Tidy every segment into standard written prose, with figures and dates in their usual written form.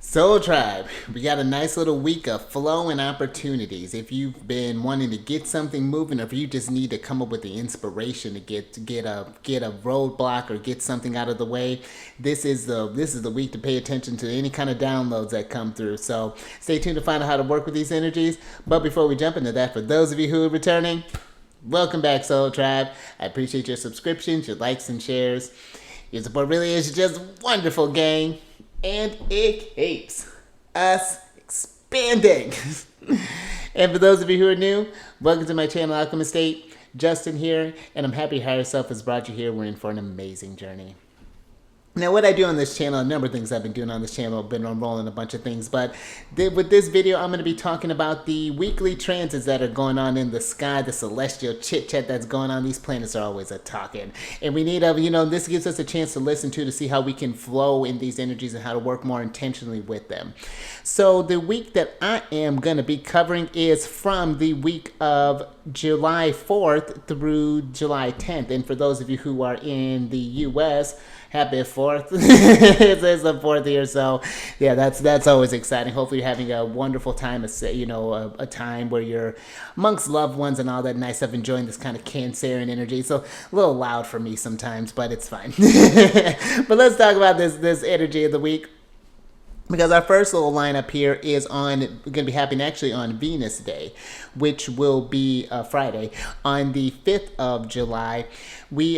Soul Tribe, we got a nice little week of flow and opportunities. If you've been wanting to get something moving, or if you just need to come up with the inspiration to get a roadblock or get something out of the way, this is the week to pay attention to any kind of downloads that come through. So stay tuned to find out how to work with these energies. But before we jump into that, for those of you who are returning, welcome back, Soul Tribe. I appreciate your subscriptions, your likes and shares. Your support really is just wonderful, gang. And it keeps us expanding. And for those of you who are new, welcome to my channel, Alchemist. Justin here, and I'm happy Higher Self has brought you here. We're in for an amazing journey. Now, what I do on this channel, a number of things I've been doing on this channel, I've been unrolling a bunch of things, but with this video, I'm going to be talking about the weekly transits that are going on in the sky, the celestial chit-chat that's going on. These planets are always a-talking, and we need this gives us a chance to listen to see how we can flow in these energies and how to work more intentionally with them. So the week that I am going to be covering is from the week of July 4th through July 10th, and for those of you who are in the U.S., happy 4th. It's the 4th here, so yeah, that's always exciting. Hopefully you're having a wonderful time, a time where you're amongst loved ones and all that nice stuff, enjoying this kind of Cancerian energy. So a little loud for me sometimes, but it's fine. But let's talk about this energy of the week. Because our first little lineup here is going to be happening actually on Venus Day, which will be Friday. On the 5th of July,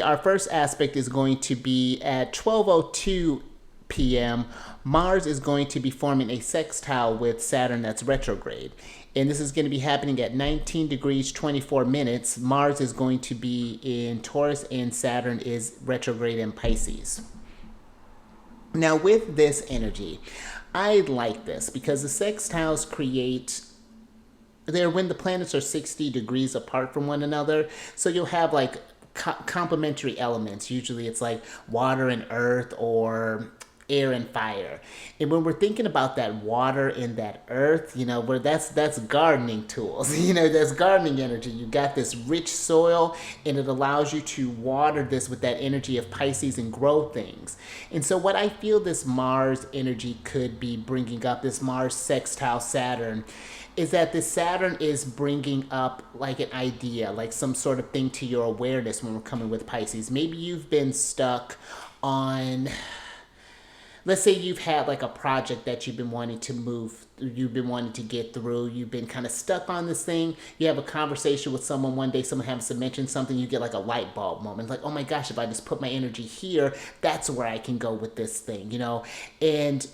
our first aspect is going to be at 12:02 p.m. Mars is going to be forming a sextile with Saturn that's retrograde. And this is going to be happening at 19 degrees 24 minutes. Mars is going to be in Taurus and Saturn is retrograde in Pisces. Now with this energy, I like this because the sextiles when the planets are 60 degrees apart from one another. So you'll have like complementary elements. Usually it's like water and earth or air and fire. And when we're thinking about that water and that earth, where that's gardening tools, that's gardening energy. You got this rich soil and it allows you to water this with that energy of Pisces and grow things. And so what I feel this Mars energy could be bringing up, this Mars sextile Saturn, is that the Saturn is bringing up like an idea, like some sort of thing to your awareness when we're coming with Pisces. Maybe you've been stuck on, let's say you've had like a project that you've been wanting to get through. You've been kind of stuck on this thing. You have a conversation with someone one day, someone happens to mention something, you get like a light bulb moment. Like, oh my gosh, if I just put my energy here, that's where I can go with this thing, And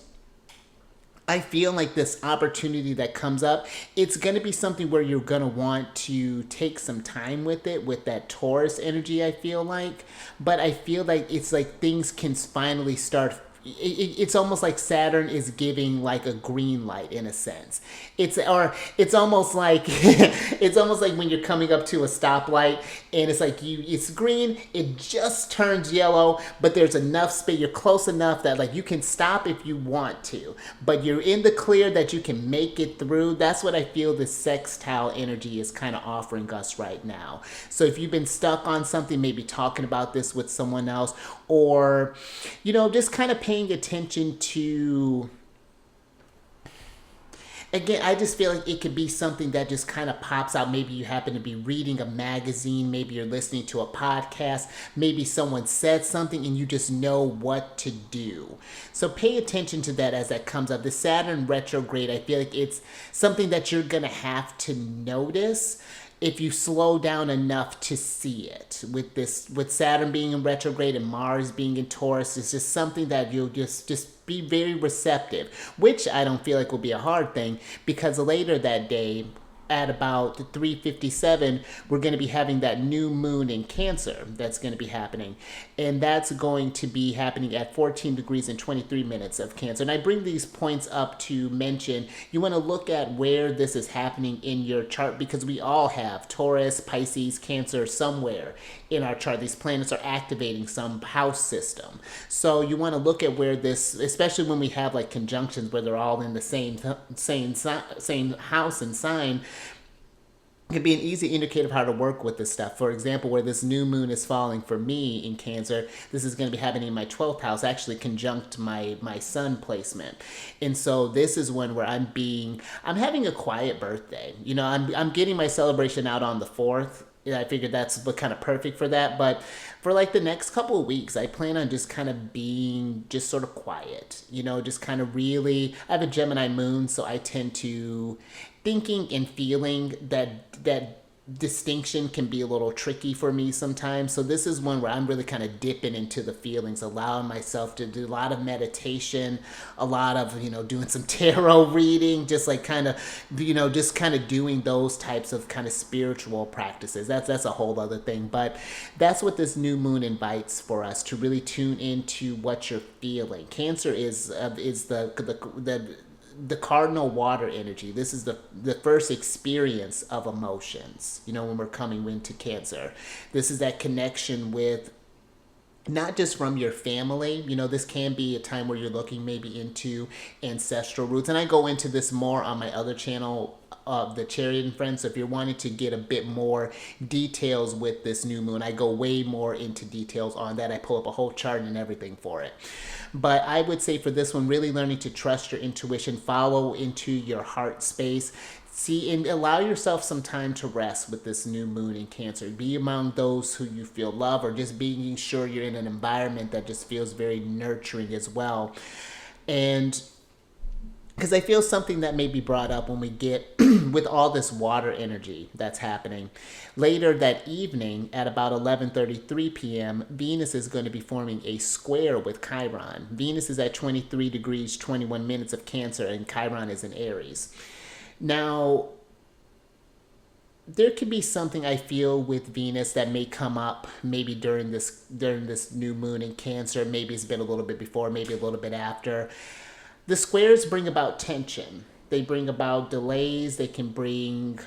I feel like this opportunity that comes up, it's going to be something where you're going to want to take some time with it, with that Taurus energy, I feel like. But I feel like it's like things can finally start. It's almost like Saturn is giving like a green light in a sense. It's almost like when you're coming up to a stoplight and it's like it's green, it just turns yellow, but there's enough space, you're close enough that like you can stop if you want to, but you're in the clear that you can make it through. That's what I feel the sextile energy is kind of offering us right now. So if you've been stuck on something, maybe talking about this with someone else, or just kind of paying attention to, again, I just feel like it could be something that just kind of pops out. Maybe you happen to be reading a magazine, maybe you're listening to a podcast, maybe someone said something and you just know what to do. So pay attention to that as that comes up. The Saturn retrograde, I feel like it's something that you're going to have to notice if you slow down enough to see it. With Saturn being in retrograde and Mars being in Taurus, it's just something that you'll just be very receptive, which I don't feel like will be a hard thing, because later that day at about 3:57, we're going to be having that new moon in Cancer that's going to be happening. And that's going to be happening at 14 degrees and 23 minutes of Cancer. And I bring these points up to mention, you want to look at where this is happening in your chart, because we all have Taurus, Pisces, Cancer somewhere in our chart. These planets are activating some house system. So you want to look at where this, especially when we have like conjunctions where they're all in the same house and sign, can be an easy indicator of how to work with this stuff. For example, where this new moon is falling for me in Cancer, this is going to be happening in my 12th house, actually conjunct my sun placement. And so this is one where I'm having a quiet birthday. You know, I'm getting my celebration out on the 4th. Yeah, I figured that's what kind of perfect for that. But for like the next couple of weeks, I plan on just kind of being just sort of quiet, you know, just kind of really, I have a Gemini moon, so I tend to thinking and feeling that distinction can be a little tricky for me sometimes. So this is one where I'm really kind of dipping into the feelings, allowing myself to do a lot of meditation, a lot of, you know, doing some tarot reading, just like kind of, you know, just kind of doing those types of kind of spiritual practices. That's a whole other thing. But that's what this new moon invites for us, to really tune into what you're feeling. Cancer is the cardinal water energy. This is the first experience of emotions, you know, when we're coming into Cancer. This is that connection with not just from your family. You know, this can be a time where you're looking maybe into ancestral roots. And I go into this more on my other channel, the Chariot and Friends. So if you're wanting to get a bit more details with this new moon, I go way more into details on that. I pull up a whole chart and everything for it. But I would say for this one, really learning to trust your intuition, follow into your heart space. See, and allow yourself some time to rest with this new moon in Cancer. Be among those who you feel love, or just being sure you're in an environment that just feels very nurturing as well. And because I feel something that may be brought up when we get with all this water energy that's happening. Later that evening at about 11:33 p.m., Venus is going to be forming a square with Chiron. Venus is at 23 degrees, 21 minutes of Cancer, and Chiron is in Aries. Now, there could be something I feel with Venus that may come up maybe during this new moon in Cancer. Maybe it's been a little bit before, maybe a little bit after. The squares bring about tension. They bring about delays. They can bring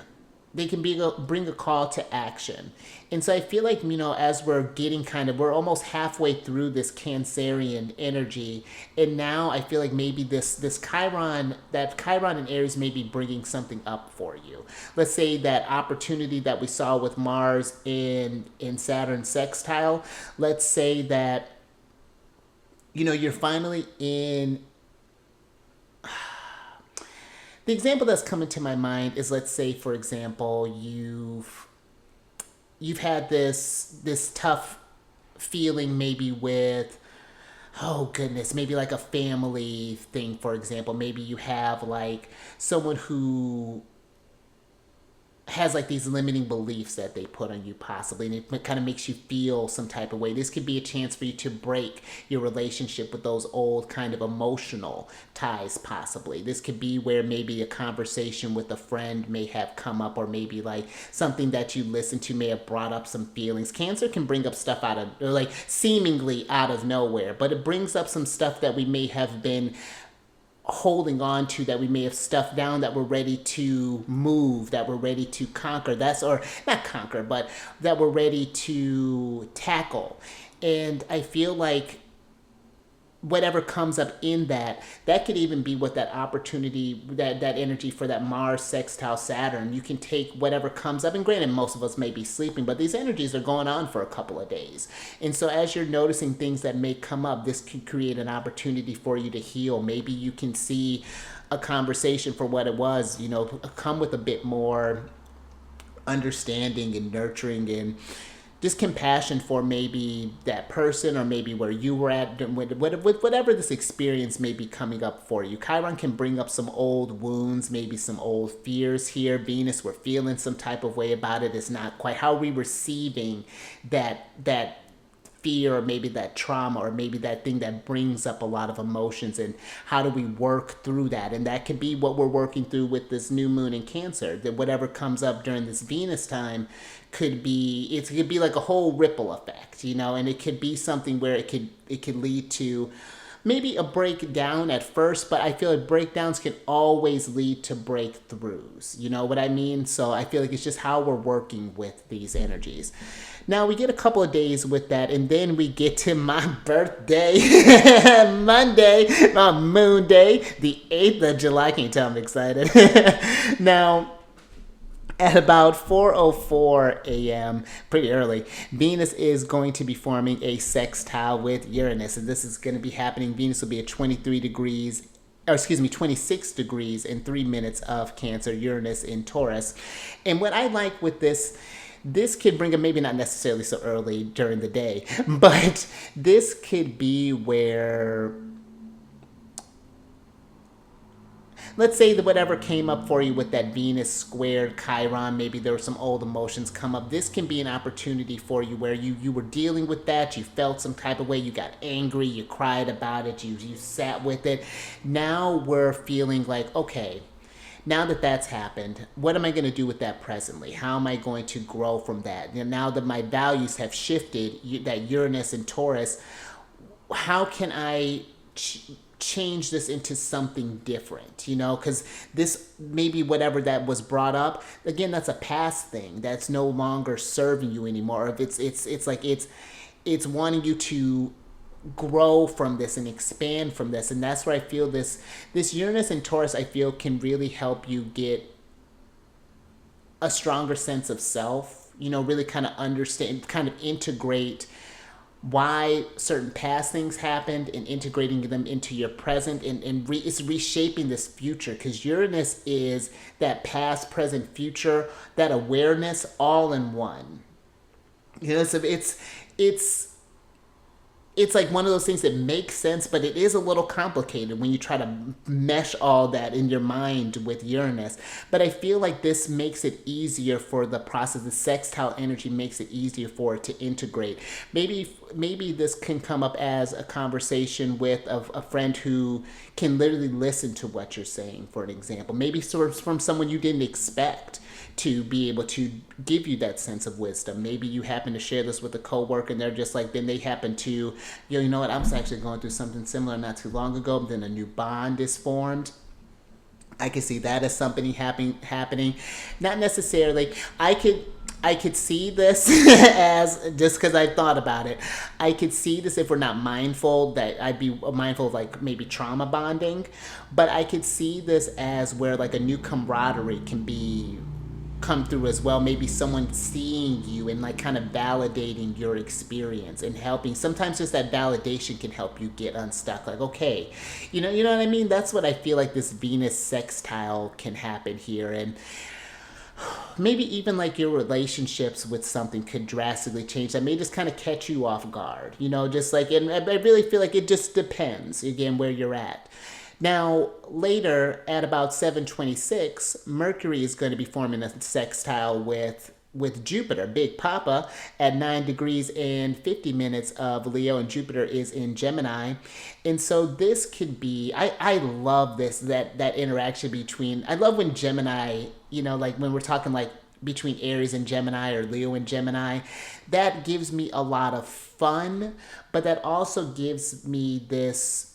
a call to action. And so I feel like, you know, as we're we're almost halfway through this Cancerian energy, and now I feel like maybe this Chiron in Aries may be bringing something up for you. Let's say that opportunity that we saw with Mars in Saturn sextile. Let's say that, you know, you're finally in. The example that's coming to my mind is, let's say, for example, you've had this tough feeling maybe with, oh goodness, maybe like a family thing, for example. Maybe you have like someone who has like these limiting beliefs that they put on you possibly, and it kind of makes you feel some type of way. This could be a chance for you to break your relationship with those old kind of emotional ties possibly. This could be where maybe a conversation with a friend may have come up, or maybe like something that you listened to may have brought up some feelings. Cancer can bring up stuff out of, or like seemingly out of nowhere, but it brings up some stuff that we may have been holding on to, that we may have stuffed down, that we're ready to move, that we're ready to conquer. Or not conquer, but that we're ready to tackle. And I feel like whatever comes up in that could even be what that opportunity, that energy for that Mars sextile Saturn. You can take whatever comes up, and granted, most of us may be sleeping, but these energies are going on for a couple of days. And so as you're noticing things that may come up, this can create an opportunity for you to heal. Maybe you can see a conversation for what it was, you know, come with a bit more understanding and nurturing and just compassion for maybe that person, or maybe where you were at with whatever this experience may be coming up for you. Chiron can bring up some old wounds, maybe some old fears here. Venus, we're feeling some type of way about it. It's not quite how we receiving that fear, or maybe that trauma, or maybe that thing that brings up a lot of emotions, and how do we work through that. And that could be what we're working through with this new moon in Cancer. That whatever comes up during this Venus time could be like a whole ripple effect, you know, and it could be something where it could lead to maybe a breakdown at first, but I feel like breakdowns can always lead to breakthroughs. You know what I mean? So I feel like it's just how we're working with these energies. Now we get a couple of days with that, and then we get to my birthday, Monday, my moon day, the 8th of July. Can't tell I'm excited. Now, At about 4:04 a.m., pretty early, Venus is going to be forming a sextile with Uranus, and this is going to be happening. Venus will be at 23 degrees, or excuse me, 26 degrees in 3 minutes of Cancer, Uranus in Taurus. And what I like with this could bring them, maybe not necessarily so early during the day, but this could be where, let's say that whatever came up for you with that Venus squared Chiron, maybe there were some old emotions come up. This can be an opportunity for you where you were dealing with that, you felt some type of way, you got angry, you cried about it, you sat with it. Now we're feeling like, okay, now that that's happened, what am I going to do with that presently? How am I going to grow from that? Now that my values have shifted, that Uranus and Taurus, how can I change this into something different? Because this, maybe whatever that was brought up, again, that's a past thing that's no longer serving you anymore. If it's wanting you to grow from this and expand from this, and that's where I feel this Uranus and Taurus, I feel, can really help you get a stronger sense of self, really kind of understand, kind of integrate why certain past things happened and integrating them into your present, and it's reshaping this future, because Uranus is that past, present, future, that awareness all in one. So it's like one of those things that makes sense, but it is a little complicated when you try to mesh all that in your mind with Uranus. But I feel like this makes it easier for the process. The sextile energy makes it easier for it to integrate. Maybe this can come up as a conversation with a friend who can literally listen to what you're saying, for an example. Maybe sort of from someone you didn't expect to be able to give you that sense of wisdom. Maybe you happen to share this with a coworker and they're just like, then they happen to, you know what, I was actually going through something similar not too long ago, then a new bond is formed. I could see that as something happening. Not necessarily. I could see this as, just because I thought about it, I could see this if we're not mindful, that I'd be mindful of like maybe trauma bonding, but I could see this as where like a new camaraderie can come through as well. Maybe someone seeing you and like kind of validating your experience and helping. Sometimes just that validation can help you get unstuck. Like, okay, you know what I mean? That's what I feel like this Venus sextile can happen here. And maybe even like your relationships with something could drastically change. That may just kind of catch you off guard, just like, and I really feel like it just depends, again, where you're at. Now, later at about 7:26, Mercury is going to be forming a sextile with Jupiter, Big Papa, at 9 degrees and 50 minutes of Leo, and Jupiter is in Gemini. And so this could be, I love this, that interaction between, I love when Gemini, like when we're talking like between Aries and Gemini or Leo and Gemini, that gives me a lot of fun, but that also gives me this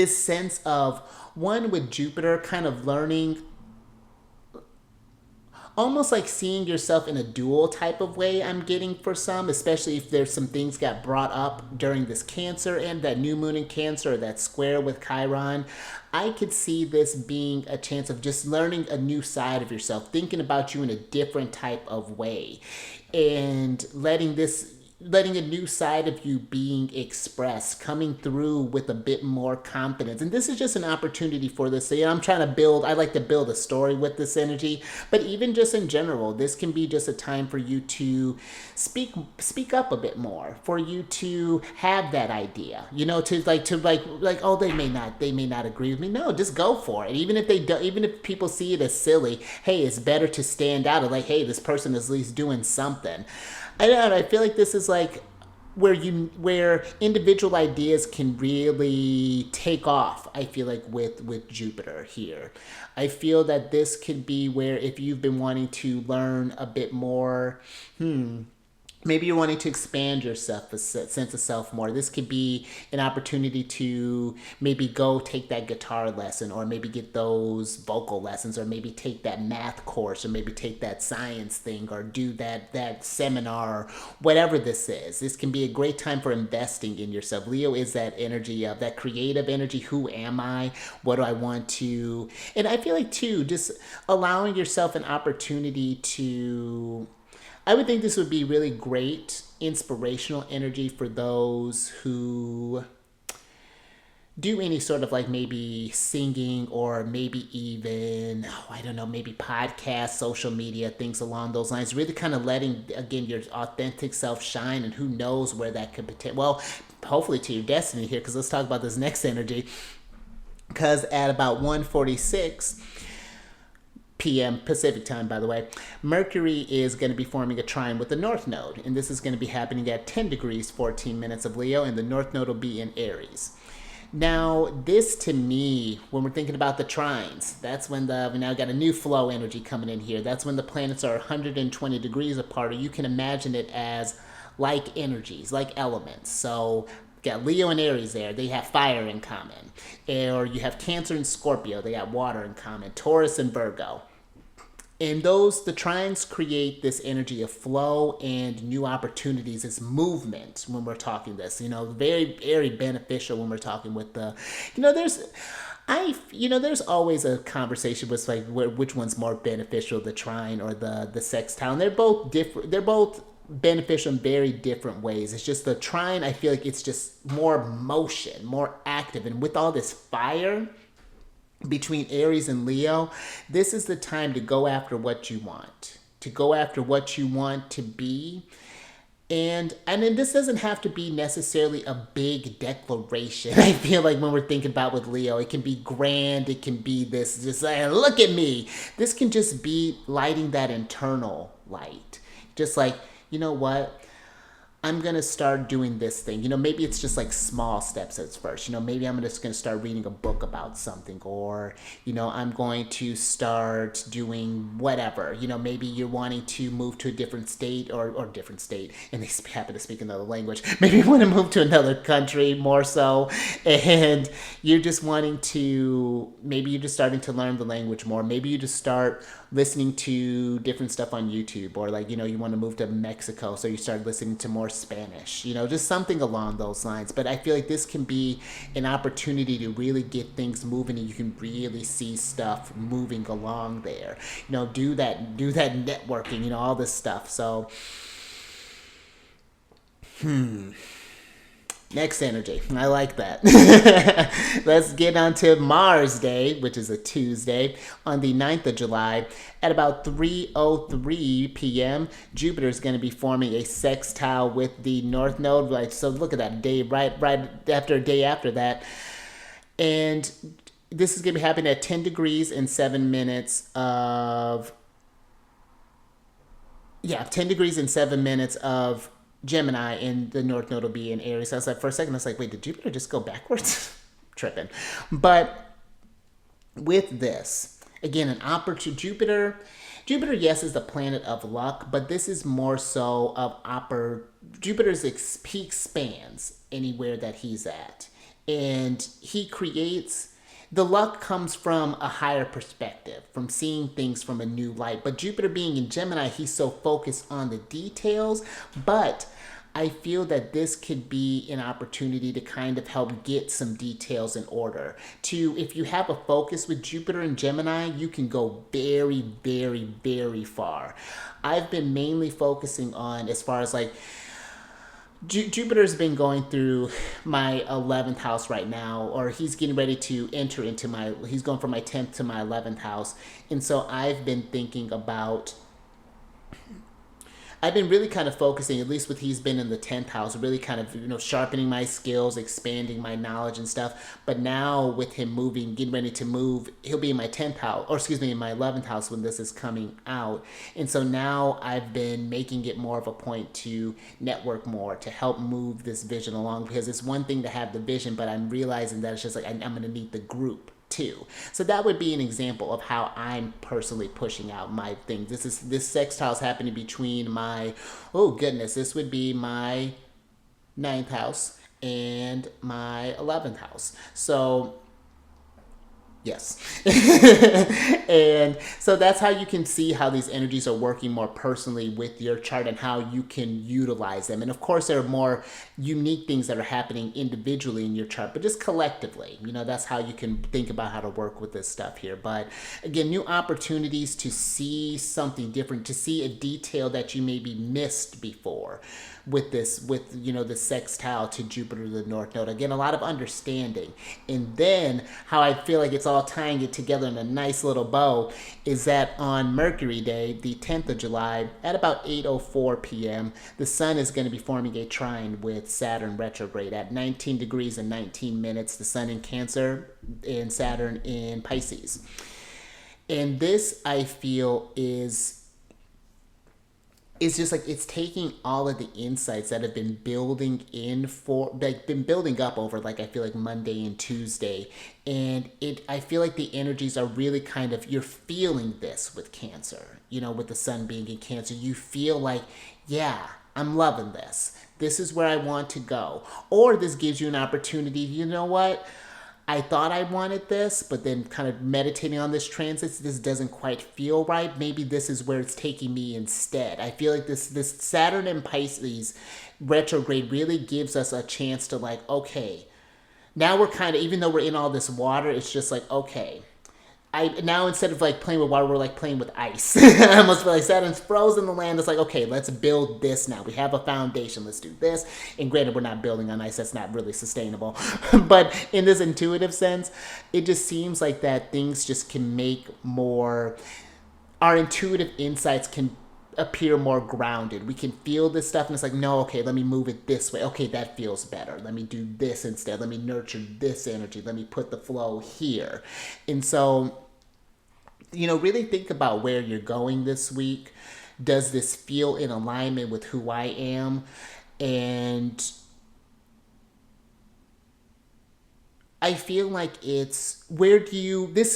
sense of, one, with Jupiter, kind of learning, almost like seeing yourself in a dual type of way, I'm getting for some, especially if there's some things got brought up during this Cancer and that new moon in Cancer, or that square with Chiron. I could see this being a chance of just learning a new side of yourself, thinking about you in a different type of way, and letting a new side of you being expressed, coming through with a bit more confidence. And this is just an opportunity for this. So, I'm trying to I like to build a story with this energy, but even just in general, this can be just a time for you to speak up a bit more, for you to have that idea, oh, they may not agree with me. No, just go for it. Even if they do, even if people see it as silly, hey, it's better to stand out, and like, hey, this person is at least doing something. I don't know. I feel like this is like where individual ideas can really take off. I feel like with Jupiter here, I feel that this could be where, if you've been wanting to learn a bit more, maybe you're wanting to expand yourself, a sense of self more. This could be an opportunity to maybe go take that guitar lesson, or maybe get those vocal lessons, or maybe take that math course, or maybe take that science thing, or do that seminar, whatever this is. This can be a great time for investing in yourself. Leo is that energy of that creative energy. Who am I? What do I want to? And I feel like too, just allowing yourself an opportunity to, I would think this would be really great inspirational energy for those who do any sort of like maybe singing, or maybe even, oh, I don't know, maybe podcasts, social media, things along those lines. Really kind of letting, again, your authentic self shine, and who knows where that could potentially, well, hopefully to your destiny here, because let's talk about this next energy. Because at about 1:46 p.m. Pacific time, by the way, Mercury is going to be forming a trine with the North Node. And this is going to be happening at 10 degrees, 14 minutes of Leo, and the North Node will be in Aries. Now, this to me, when we're thinking about the trines, that's when we now got a new flow energy coming in here. That's when the planets are 120 degrees apart, or you can imagine it as like energies, like elements. So got Leo and Aries there, they have fire in common. Or you have Cancer and Scorpio, they got water in common. Taurus and Virgo. And the trines create this energy of flow and new opportunities. It's movement when we're talking this, very, very beneficial when we're talking with there's always a conversation with like which one's more beneficial, the trine or the sextile. And they're both different. They're both beneficial in very different ways. It's just the trine, I feel like it's just more motion, more active. And with all this fire between Aries and Leo, this is the time to go after what you want, to be. And then this doesn't have to be necessarily a big declaration. I feel like when we're thinking about with Leo, it can be grand. It can be this, just like, look at me. This can just be lighting that internal light. Just like, you know what? I'm going to start doing this thing. Maybe it's just like small steps at first. Maybe I'm just going to start reading a book about something, or, I'm going to start doing whatever. Maybe you're wanting to move to a different state, or different state, and they happen to speak another language. Maybe you want to move to another country more so, and you're just maybe you're just starting to learn the language more. Maybe you just start listening to different stuff on YouTube, or like, you want to move to Mexico, so you start listening to more Spanish, just something along those lines. But I feel like this can be an opportunity to really get things moving, and you can really see stuff moving along there. Do that networking, all this stuff. So, next energy. I like that. Let's get on to Mars Day, which is a Tuesday, on the 9th of July. At about 3:03 p.m., Jupiter is going to be forming a sextile with the North Node. Right, so look at that day, right after a day after that. And this is going to be happening at 10 degrees and 7 minutes of... 10 degrees and 7 minutes of Gemini, and the North Node will be in Aries. So I was like, for a second, I was like, wait, did Jupiter just go backwards? Tripping. But with this, again, an opportunity. Jupiter, yes, is the planet of luck, but this is more so of Jupiter's peak spans anywhere that he's at. And he creates... The luck comes from a higher perspective, from seeing things from a new light. But Jupiter being in Gemini, he's so focused on the details. But I feel that this could be an opportunity to kind of help get some details in order. If you have a focus with Jupiter and Gemini, you can go very, very, very far. I've been mainly focusing on, as far as like, Jupiter's been going through my 11th house right now, or he's getting ready to enter into he's going from my 10th to my 11th house. And so I've been really kind of focusing, at least with he's been in the 10th house, really kind of, sharpening my skills, expanding my knowledge and stuff. But now with him getting ready to move, he'll be in my 10th house, or excuse me, in my 11th house when this is coming out. And so now I've been making it more of a point to network more, to help move this vision along, because it's one thing to have the vision, but I'm realizing that it's just like, I'm going to need the group too. So that would be an example of how I'm personally pushing out my thing. This sextile is happening between my, oh goodness, this would be my ninth house and my 11th house. So yes. And so that's how you can see how these energies are working more personally with your chart and how you can utilize them. And of course, there are more unique things that are happening individually in your chart, but just collectively, that's how you can think about how to work with this stuff here. But again, new opportunities to see something different, to see a detail that you maybe missed before with the sextile to Jupiter, the North Node. Again, a lot of understanding. And then how I feel like it's all tying it together in a nice little bow is that on Mercury Day, the 10th of July, at about 8:04 p.m., the Sun is going to be forming a trine with Saturn retrograde at 19 degrees and 19 minutes. The Sun in Cancer and Saturn in Pisces. And this, I feel, is just like it's taking all of the insights that have been building up over, like, I feel like Monday and Tuesday, and I feel like the energies are really kind of, you're feeling this with Cancer, with the Sun being in Cancer. You feel like, yeah, I'm loving this. This is where I want to go. Or this gives you an opportunity, you know what? I thought I wanted this, but then kind of meditating on this transit, this doesn't quite feel right. Maybe this is where it's taking me instead. I feel like this Saturn and Pisces retrograde really gives us a chance to, like, okay, now we're kind of, even though we're in all this water, it's just like, okay, now instead of like playing with water, we're like playing with ice. I almost feel like Saturn's frozen the land. It's like, okay, let's build this now. We have a foundation. Let's do this. And granted, we're not building on ice. That's not really sustainable. But in this intuitive sense, it just seems like that things just can make more, our intuitive insights can appear more grounded. We can feel this stuff and it's like, no, okay, let me move it this way. Okay, that feels better. Let me do this instead. Let me nurture this energy. Let me put the flow here. And so, really think about where you're going this week. Does this feel in alignment with who I am? And I feel like this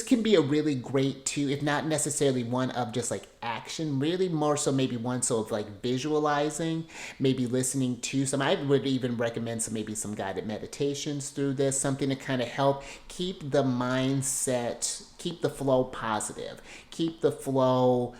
can be a really great too, if not necessarily one of just like action, really more so maybe one so of like visualizing, maybe listening to I would even recommend some guided meditations through this, something to kind of help keep the mindset, keep the flow positive, keep the flow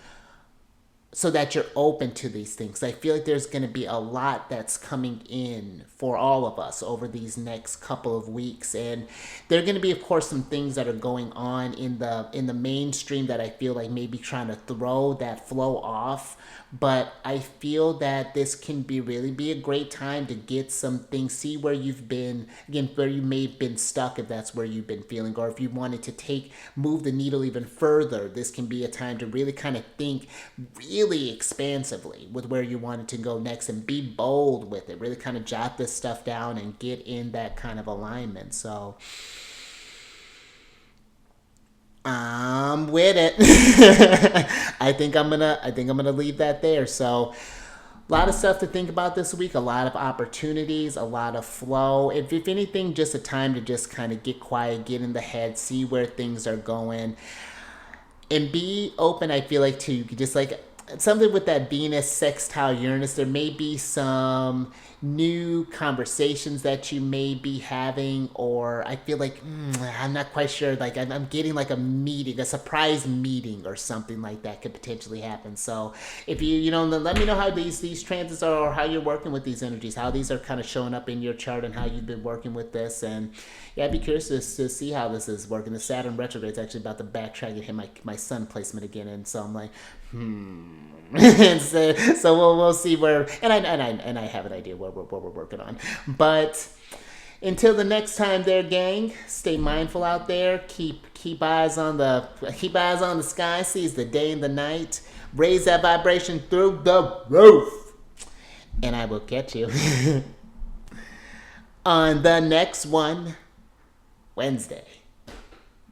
so that you're open to these things. I feel like there's going to be a lot that's coming in for all of us over these next couple of weeks, and there are going to be, of course, some things that are going on in the mainstream that I feel like maybe trying to throw that flow off. But I feel that this can really be a great time to get some things, see where you've been, again, where you may have been stuck, if that's where you've been feeling, or if you wanted to move the needle even further, this can be a time to really kind of think really expansively with where you wanted to go next and be bold with it. Really kind of jot this stuff down and get in that kind of alignment. So I'm with it. I think I'm gonna leave that there. So a lot of stuff to think about this week, a lot of opportunities, a lot of flow. If anything, just a time to just kind of get quiet, get in the head, see where things are going, and be open. I feel like to just like something with that Venus sextile Uranus, there may be some new conversations that you may be having, or I feel like I'm not quite sure, like I'm getting like a surprise meeting or something like that could potentially happen. So if let me know how these transits are, or how you're working with these energies, how these are kind of showing up in your chart and how you've been working with this. And yeah, I'd be curious to see how this is working. The Saturn retrograde is actually about to backtrack and hit my Sun placement again, and so I'm like, and so we'll see where, and I have an idea what we're working on. But until the next time there, gang, stay mindful out there. Keep eyes on the sky, seize the day and the night, raise that vibration through the roof. And I will catch you on the next one, Wednesday.